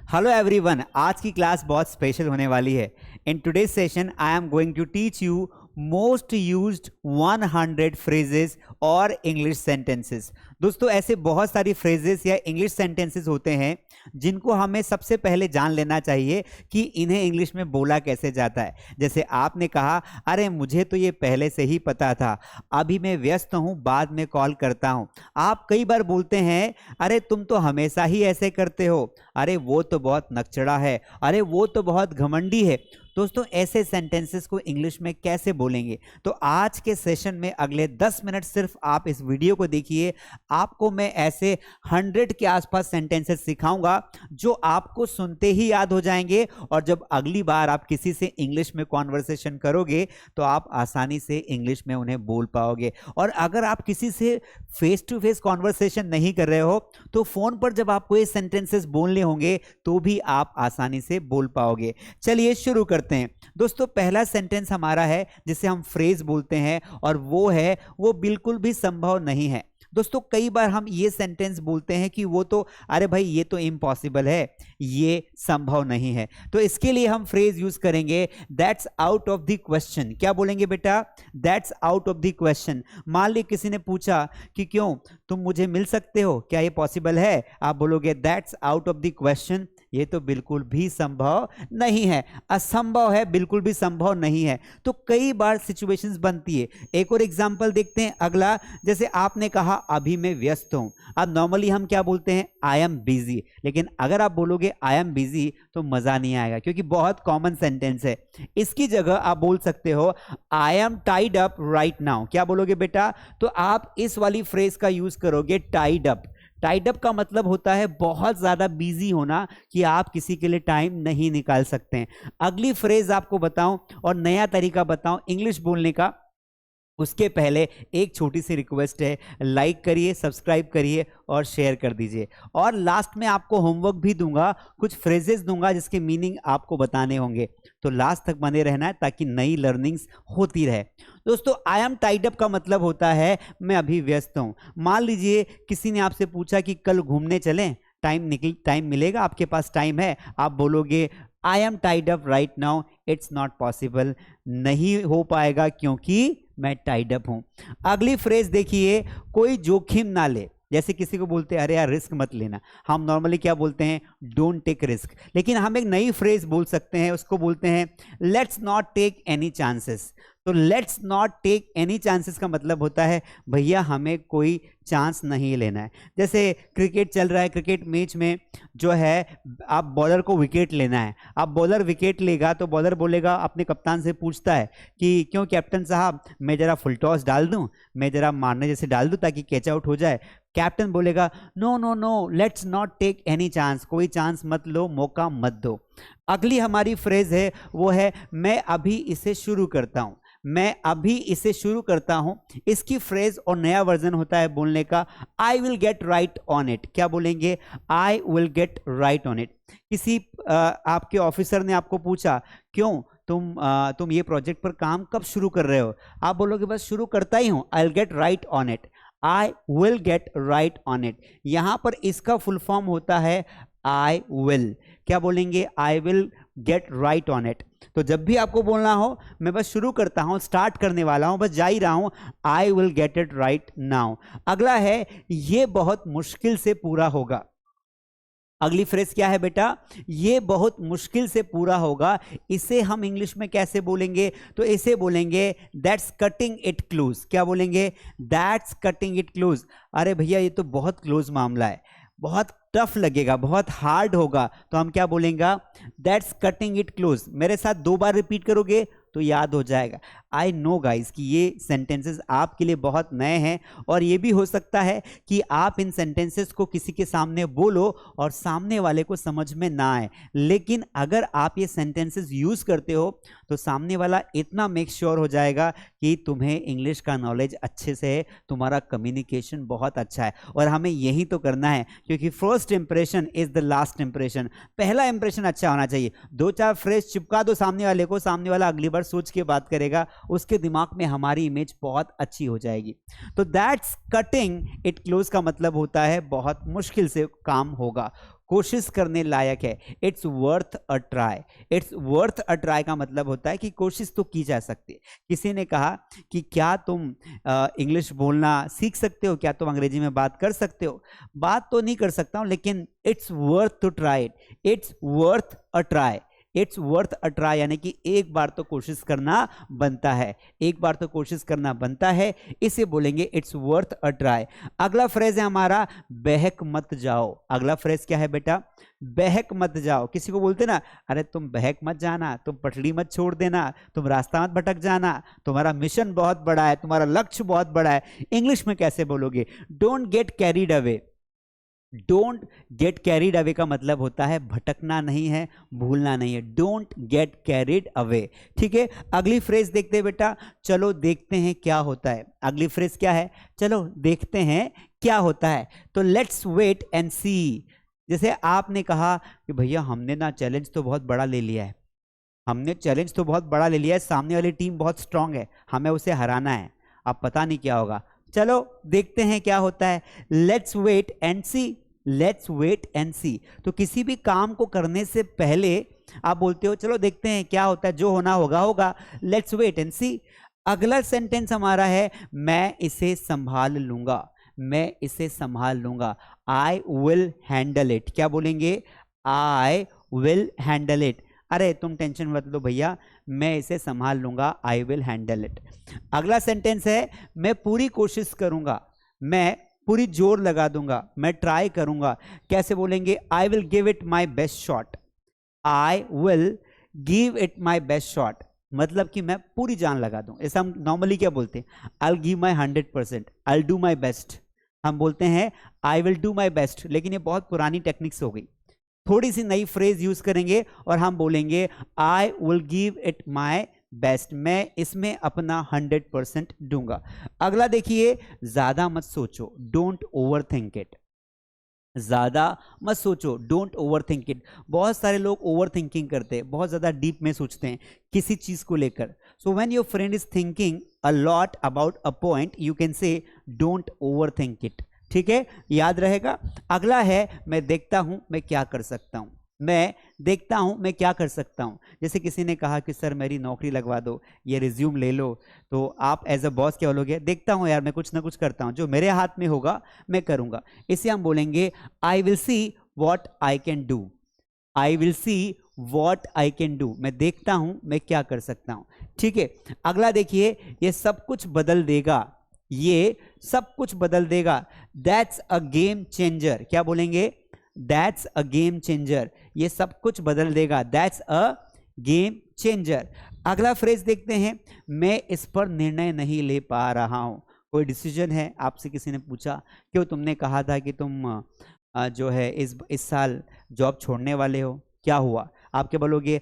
Hello everyone, आज की class बहुत स्पेशल होने वाली है। In today's session I am going to teach you most used 100 phrases और इंग्लिश सेंटेंसेस। दोस्तों, ऐसे बहुत सारी फ्रेजेस या इंग्लिश सेंटेंसेस होते हैं जिनको हमें सबसे पहले जान लेना चाहिए कि इन्हें इंग्लिश में बोला कैसे जाता है। जैसे आपने कहा, अरे मुझे तो ये पहले से ही पता था, अभी मैं व्यस्त हूँ, बाद में कॉल करता हूँ। आप कई बार बोलते हैं, अरे तुम तो हमेशा ही ऐसे करते हो, अरे वो तो बहुत नकचड़ा है, अरे वो तो बहुत घमंडी है। दोस्तों, ऐसे सेंटेंसेस को इंग्लिश में कैसे बोलेंगे? तो आज के सेशन में अगले 10 मिनट सिर्फ आप इस वीडियो को देखिए। आपको मैं ऐसे 100 के आसपास सेंटेंसेस सिखाऊंगा जो आपको सुनते ही याद हो जाएंगे, और जब अगली बार आप किसी से इंग्लिश में कॉन्वर्सेशन करोगे तो आप आसानी से इंग्लिश में उन्हें बोल पाओगे। और अगर आप किसी से फेस टू फेस कॉन्वर्सेशन नहीं कर रहे हो तो फोन पर जब आपको ये सेंटेंसेस बोलने होंगे तो भी आप आसानी से बोल पाओगे। चलिए शुरू करते हैं। दोस्तों, पहला सेंटेंस हमारा है जिसे हम फ्रेज बोलते हैं, और वो बिल्कुल भी संभव नहीं है। दोस्तों, कई बार हम ये सेंटेंस बोलते हैं कि वो तो, अरे भाई ये तो इम्पॉसिबल है, ये संभव नहीं है। तो इसके लिए हम फ्रेज यूज करेंगे, that's out of the question. क्या बोलेंगे बेटा? That's out of the question. मान ली किसी ने पूछा कि क्यों, तुम मुझे मिल सकते हो, क्या ये पॉसिबल है? आप बोलोगे that's out of the question, ये तो बिल्कुल भी संभव नहीं है, असंभव है, बिल्कुल भी संभव नहीं है। तो कई बार सिचुएशंस बनती है। एक और एग्जांपल देखते हैं, अगला। जैसे आपने कहा, अभी मैं व्यस्त हूं। अब नॉर्मली हम क्या बोलते हैं? I am busy. लेकिन अगर आप बोलोगे आई एम बिजी तो मजा नहीं आएगा, क्योंकि बहुत कॉमन सेंटेंस है। इसकी जगह आप बोल सकते हो, I am tied up right now. क्या बोलोगे बेटा? तो आप इस वाली फ्रेज का यूज करोगे, टाइड अप। टाइड अप का मतलब होता है बहुत ज्यादा बिजी होना, कि आप किसी के लिए टाइम नहीं निकाल सकते हैं। अगली फ्रेज आपको बताऊं और नया तरीका बताऊं इंग्लिश बोलने का, उसके पहले एक छोटी सी रिक्वेस्ट है, लाइक करिए, सब्सक्राइब करिए और शेयर कर दीजिए। और लास्ट में आपको होमवर्क भी दूंगा, कुछ फ्रेजेस दूंगा जिसके मीनिंग आपको बताने होंगे। तो लास्ट तक बने रहना है ताकि नई लर्निंग्स होती रहे। दोस्तों, आई एम टाइड अप का मतलब होता है मैं अभी व्यस्त हूं। मान लीजिए किसी ने आपसे पूछा कि कल घूमने चलें, टाइम मिलेगा, आपके पास टाइम है? आप बोलोगे I am tied up right now, it's not possible, नहीं हो पाएगा क्योंकि मैं टाइड अप हूं। अगली फ्रेज देखिए, कोई जोखिम ना ले। जैसे किसी को बोलते हैं, अरे यार रिस्क मत लेना। हम नॉर्मली क्या बोलते हैं? Don't take risk. लेकिन हम एक नई फ्रेज बोल सकते हैं, उसको बोलते हैं let's not take any chances. तो let's not take any chances का मतलब होता है, भैया हमें कोई चांस नहीं लेना है। जैसे क्रिकेट चल रहा है, क्रिकेट मैच में जो है, आप बॉलर को विकेट लेना है। अब बॉलर विकेट लेगा तो बॉलर बोलेगा, अपने कप्तान से पूछता है कि क्यों कैप्टन साहब, मैं जरा फुल टॉस डाल दूं, मैं जरा मारने जैसे डाल दूं ताकि कैच आउट हो जाए। कैप्टन बोलेगा, no no no, let's not take any chance, कोई चांस मत लो, मौका मत दो। अगली हमारी फ्रेज है, वो है मैं अभी इसे शुरू करता हूं। मैं अभी इसे शुरू करता हूं, इसकी फ्रेज और नया वर्जन होता है बोलने का, I will get right on it. क्या बोलेंगे? I will get right on it. किसी आपके ऑफिसर ने आपको पूछा, क्यों तुम ये प्रोजेक्ट पर काम कब शुरू कर रहे हो? आप बोलोगे बस शुरू करता ही हूं, I will get right on it. I will get right on it, यहां पर इसका फुल फॉर्म होता है आई विल। क्या बोलेंगे? I will get right on it. तो जब भी आपको बोलना हो, मैं बस शुरू करता हूं, स्टार्ट करने वाला हूं, बस जा ही रहा हूं, I will get it right now. अगला है, ये बहुत मुश्किल से पूरा होगा। अगली फ्रेज क्या है बेटा? ये बहुत मुश्किल से पूरा होगा। इसे हम इंग्लिश में कैसे बोलेंगे? तो इसे बोलेंगे दैट्स कटिंग इट क्लोज। क्या बोलेंगे? That's cutting it close. अरे भैया ये तो बहुत क्लोज मामला है, बहुत टफ लगेगा, बहुत हार्ड होगा। तो हम क्या बोलेंगे? That's cutting it close. मेरे साथ 2 बार रिपीट करोगे तो याद हो जाएगा। आई नो गाइस कि ये सेंटेंसेस आपके लिए बहुत नए हैं, और ये भी हो सकता है कि आप इन सेंटेंसेस को किसी के सामने बोलो और सामने वाले को समझ में ना आए। लेकिन अगर आप ये सेंटेंसेस यूज करते हो तो सामने वाला इतना मेक श्योर हो जाएगा कि तुम्हें इंग्लिश का नॉलेज अच्छे से है, तुम्हारा कम्युनिकेशन बहुत अच्छा है। और हमें यही तो करना है, क्योंकि first impression is the last impression. पहला इंप्रेशन अच्छा होना चाहिए। 2-4 फ्रेज चिपका दो सामने वाले को, सामने वाला अगली बार सोच के बात करेगा, उसके दिमाग में हमारी इमेज बहुत अच्छी हो जाएगी। तो दैट्स कटिंग इट क्लोज का मतलब होता है बहुत मुश्किल से काम होगा। कोशिश करने लायक है, it's worth a try. It's worth a try का मतलब होता है कि कोशिश तो की जा सकती है। किसी ने कहा कि क्या तुम इंग्लिश बोलना सीख सकते हो, क्या तुम अंग्रेजी में बात कर सकते हो? बात तो नहीं कर सकता हूं, लेकिन it's worth to try it, it's worth a try. It's worth a try यानी कि एक बार तो कोशिश करना बनता है, एक बार तो कोशिश करना बनता है, इसे बोलेंगे इट्स वर्थ अ ट्राई। अगला फ्रेज है हमारा बहक मत जाओ। अगला फ्रेज क्या है बेटा? बहक मत जाओ। किसी को बोलते ना, अरे तुम बहक मत जाना, तुम पटड़ी मत छोड़ देना, तुम रास्ता मत भटक जाना, तुम्हारा मिशन बहुत बड़ा है, तुम्हारा लक्ष्य बहुत बड़ा है। इंग्लिश में कैसे बोलोगे? Don't get carried away. Don't get carried away का मतलब होता है भटकना नहीं है, भूलना नहीं है। Don't get carried away. ठीक है, अगली फ्रेज देखते हैं बेटा, चलो देखते हैं क्या होता है। अगली फ्रेज क्या है? चलो देखते हैं क्या होता है। तो लेट्स वेट एंड सी। जैसे आपने कहा कि भैया हमने ना चैलेंज तो बहुत बड़ा ले लिया है, हमने चैलेंज तो बहुत बड़ा ले लिया है, सामने वाली टीम बहुत स्ट्रांग है, हमें उसे हराना है, अब पता नहीं क्या होगा, चलो देखते हैं क्या होता है। Let's wait and see, let's wait and see. तो किसी भी काम को करने से पहले आप बोलते हो चलो देखते हैं क्या होता है, जो होना होगा होगा, लेट्स वेट एंड सी। अगला सेंटेंस हमारा है मैं इसे संभाल लूंगा, मैं इसे संभाल लूंगा। I will handle it. क्या बोलेंगे? I will handle it. अरे तुम टेंशन मत लो भैया, मैं इसे संभाल लूंगा, आई विल हैंडल इट। अगला सेंटेंस है मैं पूरी कोशिश करूंगा, मैं पूरी जोर लगा दूंगा, मैं ट्राई करूंगा। कैसे बोलेंगे? I will give it my best shot. I will give it my best shot मतलब कि मैं पूरी जान लगा दूं। ऐसा हम नॉर्मली क्या बोलते हैं? I will give my 100%, I will do my best. हम बोलते हैं I will do my best, लेकिन ये बहुत पुरानी टेक्निक्स हो गई। थोड़ी सी नई फ्रेज यूज करेंगे और हम बोलेंगे I will give it my best, मैं इसमें अपना 100% दूंगा। अगला देखिए, ज्यादा मत सोचो, डोंट ओवर थिंक इट। ज्यादा मत सोचो, डोंट ओवर थिंक इट। बहुत सारे लोग ओवर थिंकिंग करते हैं, बहुत ज्यादा डीप में सोचते हैं किसी चीज को लेकर। So when your friend is thinking a lot about a point, you can say don't over think it. ठीक है, याद रहेगा। अगला है मैं देखता हूं मैं क्या कर सकता हूं, मैं देखता हूं मैं क्या कर सकता हूं। जैसे किसी ने कहा कि सर मेरी नौकरी लगवा दो, ये रिज्यूम ले लो, तो आप एज अ बॉस क्या बोलोगे? देखता हूं यार, मैं कुछ ना कुछ करता हूं, जो मेरे हाथ में होगा मैं करूंगा। इसे हम बोलेंगे I will see what I can do. I will see what I can do, मैं देखता हूं मैं क्या कर सकता हूं। ठीक है, अगला देखिए, ये सब कुछ बदल देगा, ये सब कुछ बदल देगा। That's a game changer. क्या बोलेंगे? दैट्स अ गेम चेंजर, ये सब कुछ बदल देगा, दैट्स अ गेम चेंजर। अगला फ्रेज देखते हैं, मैं इस पर निर्णय नहीं ले पा रहा हूं। कोई डिसीजन है, आपसे किसी ने पूछा क्यों तुमने कहा था कि तुम जो है इस साल जॉब छोड़ने वाले हो, क्या हुआ? आप क्या बोलोगे?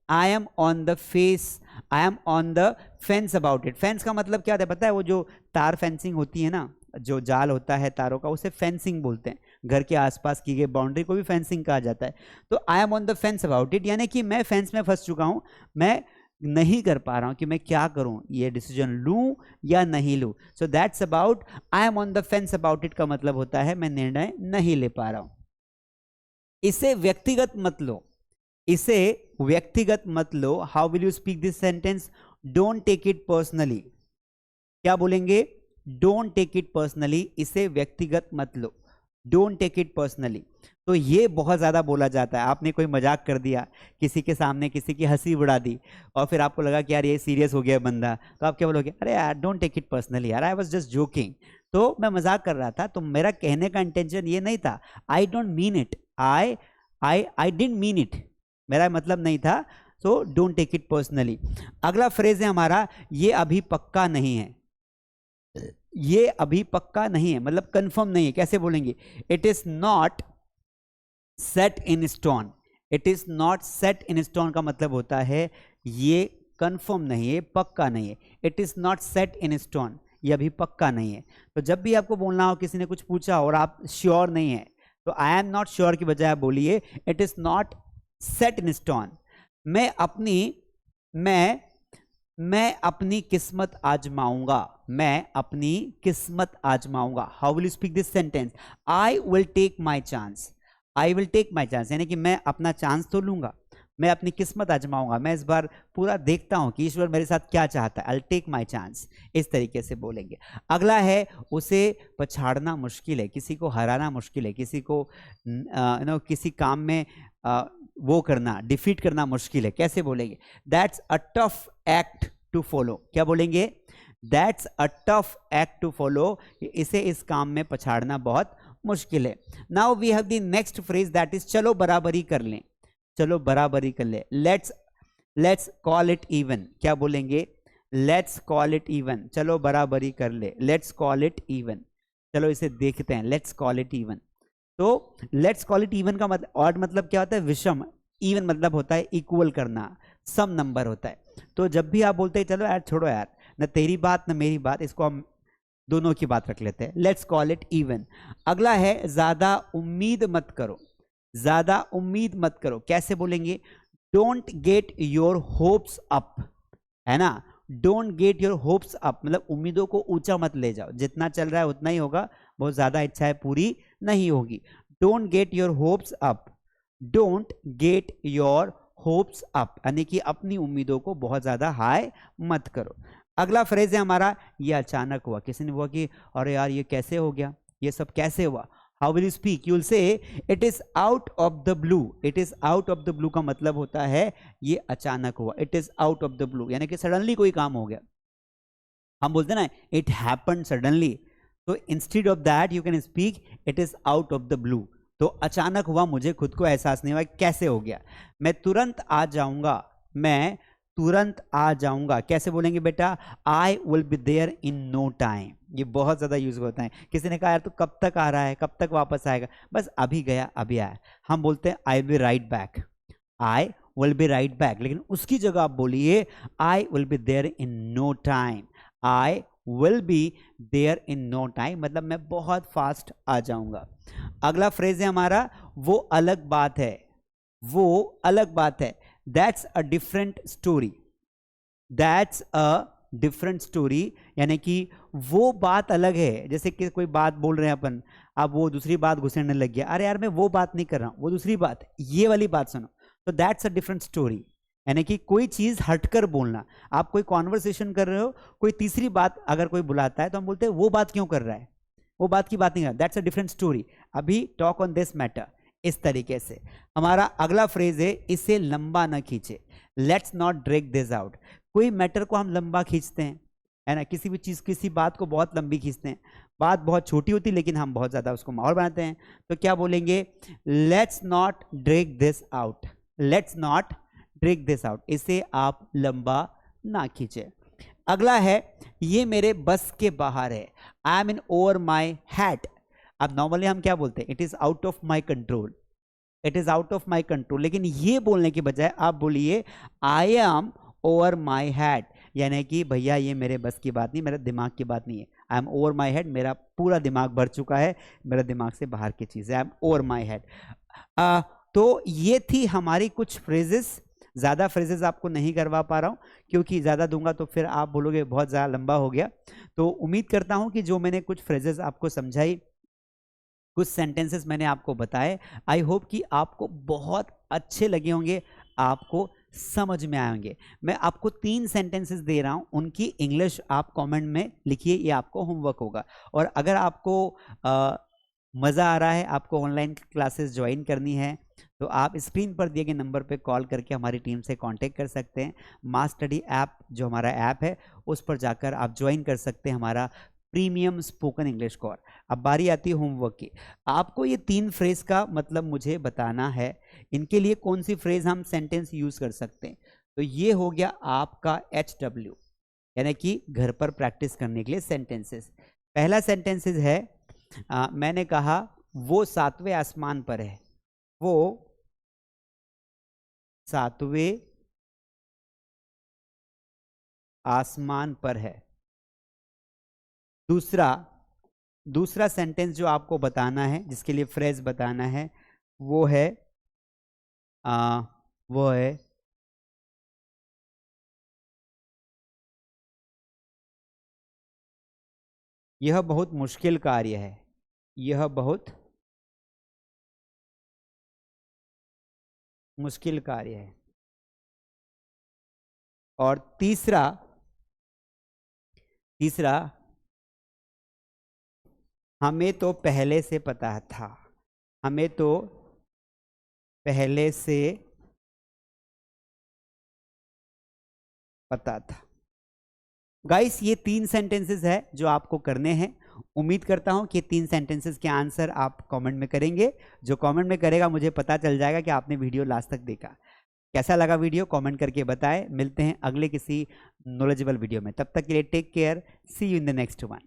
I am on the face, I am on the fence about it. Fence का मतलब क्या होता है पता है? वो जो तार फेंसिंग होती है ना, जो जाल होता है तारों का, उसे फेंसिंग बोलते हैं। घर के आसपास की गई बाउंड्री को भी फेंसिंग कहा जाता है। तो I am on the fence about it यानी कि मैं फेंस में फंस चुका हूं, मैं नहीं कर पा रहा हूं कि मैं क्या करूं, ये डिसीजन लूं या नहीं लूं। So that's about, I am on the fence about it का मतलब होता है मैं निर्णय नहीं ले पा रहा हूं। इसे व्यक्तिगत मत लो, इसे व्यक्तिगत मत लो। How will you speak this sentence? Don't take it personally. क्या बोलेंगे? डोंट टेक इट पर्सनली, इसे व्यक्तिगत मत लो, डोंट टेक इट पर्सनली। तो ये बहुत ज्यादा बोला जाता है। आपने कोई मजाक कर दिया किसी के सामने, किसी की हंसी उड़ा दी, और फिर आपको लगा कि यार ये सीरियस हो गया बंदा, तो आप क्या बोलोगे? अरे यार डोंट टेक इट पर्सनली यार, आई वाज जस्ट जोकिंग, तो मैं मजाक कर रहा था, तो मेरा कहने का इंटेंशन ये नहीं था, I don't mean it, I didn't mean it, मेरा मतलब नहीं था। So don't take it personally. अगला फ्रेज है हमारा, ये अभी पक्का नहीं है। ये अभी पक्का नहीं है मतलब कंफर्म नहीं है। कैसे बोलेंगे? It is not set in stone. It is not set in stone का मतलब होता है ये कंफर्म नहीं है, पक्का नहीं है। It is not set in stone, ये अभी पक्का नहीं है। तो जब भी आपको बोलना हो, किसी ने कुछ पूछा और आप श्योर नहीं है, तो आई एम नॉट श्योर की बजाय आप बोलिए it is not set in stone. मैं अपनी किस्मत आजमाऊंगा, मैं अपनी किस्मत आजमाऊंगा। How will you speak this sentence? I will take my chance, I will take my chance, यानी कि मैं अपना चांस तो लूंगा, मैं अपनी किस्मत आजमाऊंगा, मैं इस बार पूरा देखता हूं कि ईश्वर मेरे साथ क्या चाहता है। आई टेक माई चांस, इस तरीके से बोलेंगे। अगला है उसे पछाड़ना मुश्किल है, किसी को हराना मुश्किल है, किसी को किसी काम में वो करना, डिफीट करना मुश्किल है। कैसे बोलेंगे? That's a tough act to follow. क्या बोलेंगे? That's a tough act to follow, इसे इस काम में पछाड़ना बहुत मुश्किल है। Now we have the next phrase that is चलो बराबरी कर लें। चलो बराबरी कर ले, लेट्स कॉल इट इवन। क्या बोलेंगे? लेट्स कॉल इट इवन, चलो बराबरी कर ले, लेट्स कॉल इट इवन। चलो इसे देखते हैं, लेट्स कॉल इट इवन। तो लेट्स कॉल इट इवन का मतलब, ऑड मतलब क्या होता है? विषम। इवन मतलब होता है इक्वल करना, सम नंबर होता है। तो जब भी आप बोलते हैं चलो यार छोड़ो यार, न तेरी बात न मेरी बात, इसको हम दोनों की बात रख लेते हैं, लेट्स कॉल इट इवन। अगला है ज्यादा उम्मीद मत करो। ज्यादा उम्मीद मत करो, कैसे बोलेंगे? Don't get your hopes up, है ना? Don't get your hopes up मतलब उम्मीदों को ऊंचा मत ले जाओ, जितना चल रहा है उतना ही होगा, बहुत ज्यादा इच्छाएं पूरी नहीं होगी। Don't get your hopes up, don't get your hopes up, यानी कि अपनी उम्मीदों को बहुत ज्यादा हाई मत करो। अगला फ्रेज है हमारा, ये अचानक हुआ। किसी ने बोला कि अरे यार ये कैसे हो गया, ये सब कैसे हुआ? How will you speak? You will say it is out of the blue. It is out of the blue का मतलब होता है ये अचानक हुआ। It is out of the blue यानी कि सडनली कोई काम हो गया। हम बोलते हैं ना इट हैपेंड सडनली, तो instead of that you can speak it is out of the blue. तो अचानक हुआ, मुझे खुद को एहसास नहीं हुआ कैसे हो गया। मैं तुरंत आ जाऊंगा, मैं तुरंत आ जाऊंगा। कैसे बोलेंगे बेटा? I will be there in no time. ये बहुत ज्यादा यूज होता है। किसी ने कहा यार तू कब तक आ रहा है, कब तक वापस आएगा? बस अभी गया अभी आया। हम बोलते हैं I will write back, I will be right back, लेकिन उसकी जगह आप बोलिए I will be there in no time. I will be there in no time मतलब मैं बहुत फास्ट आ जाऊंगा। अगला फ्रेज है हमारा, वो अलग बात है। वो अलग बात है, that's a different story. That's a different story यानी कि वो बात अलग है। जैसे कि कोई बात बोल रहे हैं अपन, अब वो दूसरी बात घुसने लग गया, अरे यार मैं वो बात नहीं कर रहा हूं, वो दूसरी बात है, ये वाली बात सुनो। तो दैट्स अ डिफरेंट स्टोरी यानी कि कोई चीज हटकर बोलना। आप कोई कॉन्वर्सेशन कर रहे हो, कोई तीसरी बात अगर कोई बुलाता है तो हम बोलते हैं वो बात क्यों कर रहा है, वो बात की बात नहीं कर रहा, दैट्स अ डिफरेंट स्टोरी, अभी टॉक ऑन दिस मैटर। इस तरीके से हमारा अगला फ्रेज है, इसे लंबा ना खींचे। Let's not drag this out. कोई मैटर को हम लंबा खींचते हैं, है ना? किसी भी चीज, किसी बात को बहुत लंबी खींचते हैं। बात बहुत छोटी होती है लेकिन हम बहुत ज्यादा उसको माहौल बनाते हैं। तो क्या बोलेंगे? Let's not drag this out, let's not drag this out, इसे आप लंबा ना खींचे। अगला है, ये मेरे बस के बाहर है। I am in over my hat. अब नॉर्मली हम क्या बोलते हैं? It is out of my control, it is out of my control, लेकिन ये बोलने के बजाय आप बोलिए I am over my head, यानी कि भैया ये मेरे बस की बात नहीं, मेरे दिमाग की बात नहीं है। I am over my head, मेरा पूरा दिमाग भर चुका है, मेरा दिमाग से बाहर की चीज है। I am over my head. तो ये थी हमारी कुछ फ्रेजेस। ज़्यादा फ्रेजेस आपको नहीं करवा पा रहा हूँ क्योंकि ज़्यादा दूंगा तो फिर आप बोलोगे बहुत ज़्यादा लंबा हो गया। तो उम्मीद करता हूँ कि जो मैंने कुछ फ्रेजेस आपको समझाई, कुछ सेंटेंसेस मैंने आपको बताए, आई होप कि आपको बहुत अच्छे लगे होंगे, आपको समझ में आएंगे। मैं आपको 3 सेंटेंसेस दे रहा हूं, उनकी इंग्लिश आप कमेंट में लिखिए, ये आपको होमवर्क होगा। और अगर आपको मज़ा आ रहा है, आपको ऑनलाइन क्लासेस ज्वाइन करनी है, तो आप स्क्रीन पर दिए गए नंबर पे कॉल करके हमारी टीम से कांटेक्ट कर सकते हैं। मास स्टडी ऐप जो हमारा ऐप है उस पर जाकर आप ज्वाइन कर सकते हैं हमारा प्रीमियम स्पोकन इंग्लिश कोर्स। अब बारी आती है होमवर्क की। आपको ये 3 फ्रेज का मतलब मुझे बताना है, इनके लिए कौन सी फ्रेज हम सेंटेंस यूज कर सकते हैं। तो ये हो गया आपका HW यानी कि घर पर प्रैक्टिस करने के लिए सेंटेंसेस। पहला सेंटेंसेस है, मैंने कहा वो 7वें आसमान पर है, वो 7वें आसमान पर है। दूसरा सेंटेंस जो आपको बताना है, जिसके लिए फ्रेज बताना है, वो है आ, वो है यह बहुत मुश्किल कार्य है, यह बहुत मुश्किल कार्य है। और तीसरा हमें तो पहले से पता था, हमें तो पहले से पता था। गाइस ये 3 सेंटेंसेस है जो आपको करने हैं। उम्मीद करता हूं कि 3 सेंटेंसेस के आंसर आप कमेंट में करेंगे। जो कमेंट में करेगा मुझे पता चल जाएगा कि आपने वीडियो लास्ट तक देखा। कैसा लगा वीडियो कमेंट करके बताएं। मिलते हैं अगले किसी नॉलेजेबल वीडियो में, तब तक के लिए take care, see you in the next one.